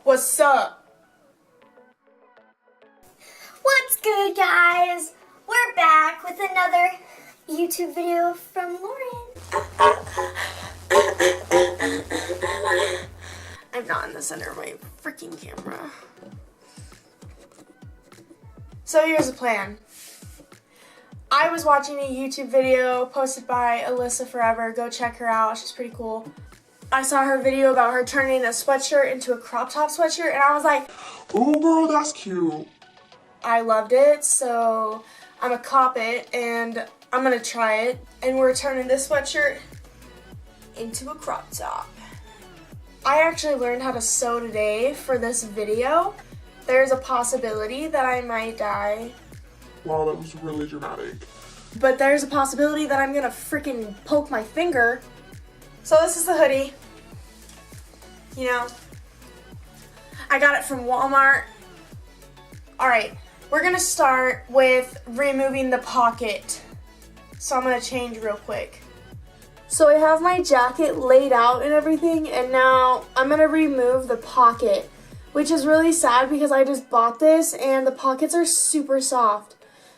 What's up? What's good, guys? We're back with another YouTube video from Lauren. I'm not in the center of my freaking camera. So here's the plan. I was watching a YouTube video posted by Alyssa Forever. Go check her out. She's pretty cool. I saw her video about her turning a sweatshirt into a crop top sweatshirt, and I was like, oh girl, that's cute. I loved it, so I'm gonna cop it and I'm gonna try it. And we're turning this sweatshirt into a crop top. I actually learned how to sew today for this video. There's a possibility that I might die. Wow, that was really dramatic. But there's a possibility that I'm gonna freaking poke my finger. So this is the hoodie. You know, I got it from Walmart. Alright, we're gonna start with removing the pocket. So I'm gonna change real quick. So I have my jacket laid out and everything, and now I'm gonna remove the pocket, which is really sad because I just bought this and the pockets are super soft.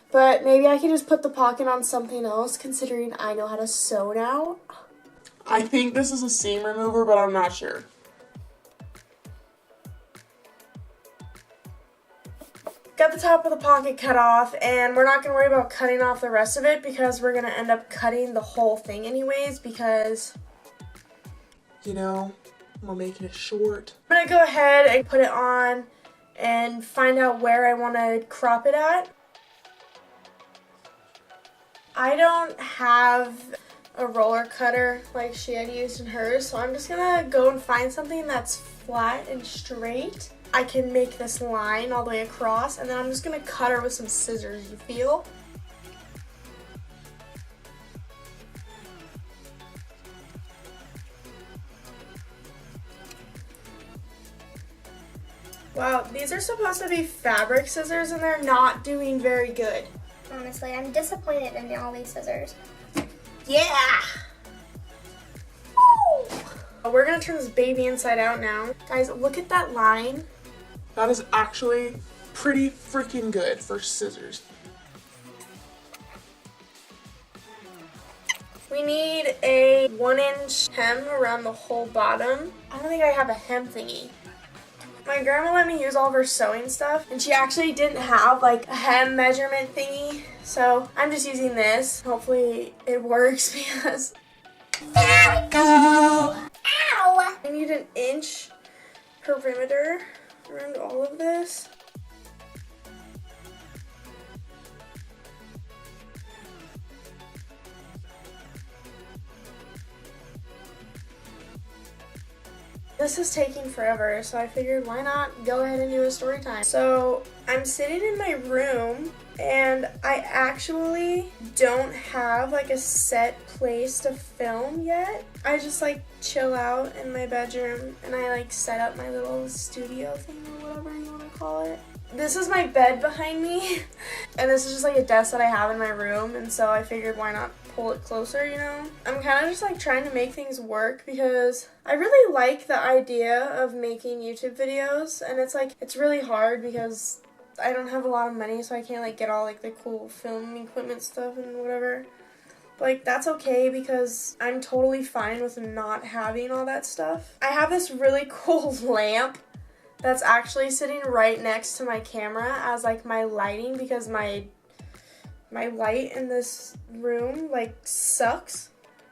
But maybe I can just put the pocket on something else, considering I know how to sew now. I think this is a seam remover, but I'm not sure. Got the top of the pocket cut off, and we're not going to worry about cutting off the rest of it because we're going to end up cutting the whole thing anyways because, you know, we're making it short. I'm going to go ahead and put it on and find out where I want to crop it at. I don't have a roller cutter like she had used in hers, so I'm just gonna go and find something that's flat and straight. I can make this line all the way across, and then I'm just gonna cut her with some scissors, you feel? Wow, these are supposed to be fabric scissors and they're not doing very good. Honestly, I'm disappointed in all these scissors. Yeah! Woo! We're gonna turn this baby inside out now. Guys, look at that line. That is actually pretty freaking good for scissors. We need a 1-inch hem around the whole bottom. I don't think I have a hem thingy. My grandma let me use all of her sewing stuff, and she actually didn't have like a hem measurement thingy, so I'm just using this. Hopefully it works because There we go! Ow! I need an inch perimeter around all of this. This is taking forever, so I figured why not go ahead and do a story time. So I'm sitting in my room and I actually don't have like a set place to film yet. I just like chill out in my bedroom and I like set up my little studio thing or whatever you want to call it. This is my bed behind me and this is just like a desk that I have in my room, and so I figured why not pull it closer, you know? I'm kind of just like trying to make things work because I really like the idea of making YouTube videos, and it's like it's really hard because I don't have a lot of money, so I can't like get all like the cool film equipment stuff and whatever. But, like, that's okay because I'm totally fine with not having all that stuff. I have this really cool lamp that's actually sitting right next to my camera as like my lighting because my light in this room like sucks.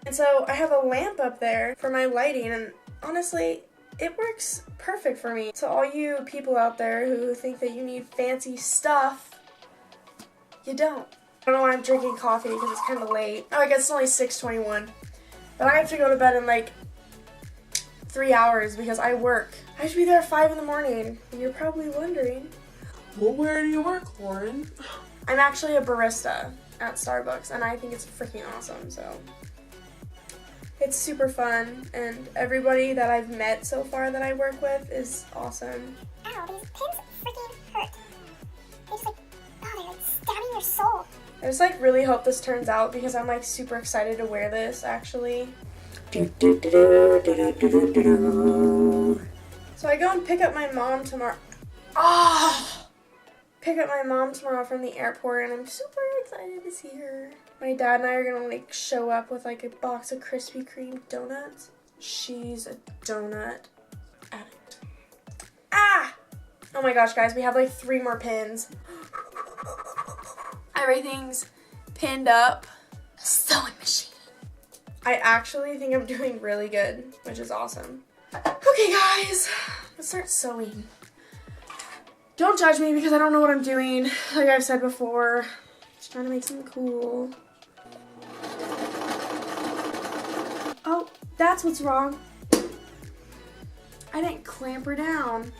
And so I have a lamp up there for my lighting, and honestly, it works perfect for me. So all you people out there who think that you need fancy stuff, you don't. I don't know why I'm drinking coffee because it's kind of late. Oh, I guess it's only 6:21. But I have to go to bed in like 3 hours because I work. I have to be there at 5 in the morning. And you're probably wondering. Well, where do you work, Lauren? I'm actually a barista at Starbucks, and I think it's freaking awesome, so. It's super fun, and everybody that I've met so far that I work with is awesome. Ow, these pins freaking hurt. They just like, oh, they're like stabbing your soul. I just like really hope this turns out because I'm like super excited to wear this actually. So I go and pick up my mom tomorrow. Oh! Pick up my mom tomorrow from the airport, and I'm super excited to see her. My dad and I are gonna like show up with like a box of Krispy Kreme donuts. She's a donut addict. Ah! Oh my gosh, guys, we have like 3 more pins. Everything's pinned up. Sewing machine. I actually think I'm doing really good, which is awesome. Okay, guys, let's start sewing. Don't judge me because I don't know what I'm doing. Like I've said before, just trying to make something cool. Oh, that's what's wrong. I didn't clamp her down.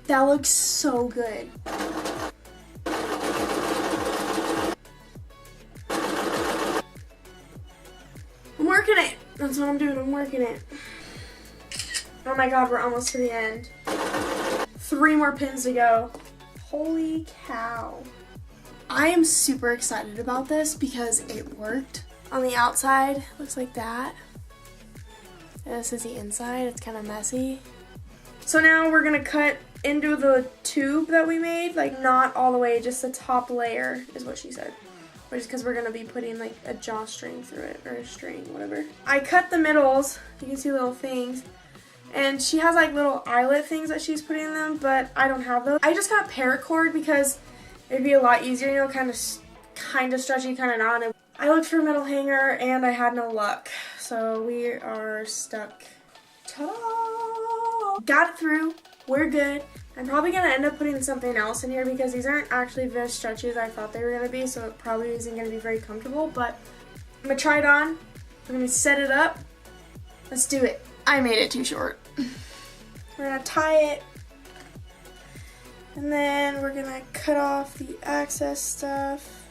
That looks so good. I'm working it. That's what I'm doing. I'm working it. Oh my god, we're almost to the end. 3 more pins to go. Holy cow. I am super excited about this because it worked. On the outside, looks like that. And this is the inside. It's kind of messy. So now we're going to cut into the tube that we made. Like not all the way, just the top layer is what she said. Which is because we're going to be putting like a drawstring through it. Or a string, whatever. I cut the middles. You can see little things. And she has like little eyelet things that she's putting in them, but I don't have those. I just got paracord because it'd be a lot easier, you know, kind of stretchy, kind of not. And I looked for a metal hanger and I had no luck. So we are stuck. Ta-da! Got it through. We're good. I'm probably going to end up putting something else in here because these aren't actually very stretchy as I thought they were going to be, so it probably isn't going to be very comfortable, but I'm going to try it on. We're going to set it up. Let's do it. I made it too short. We're gonna tie it, and then we're gonna cut off the excess stuff,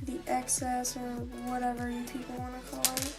the excess or whatever you people want to call it.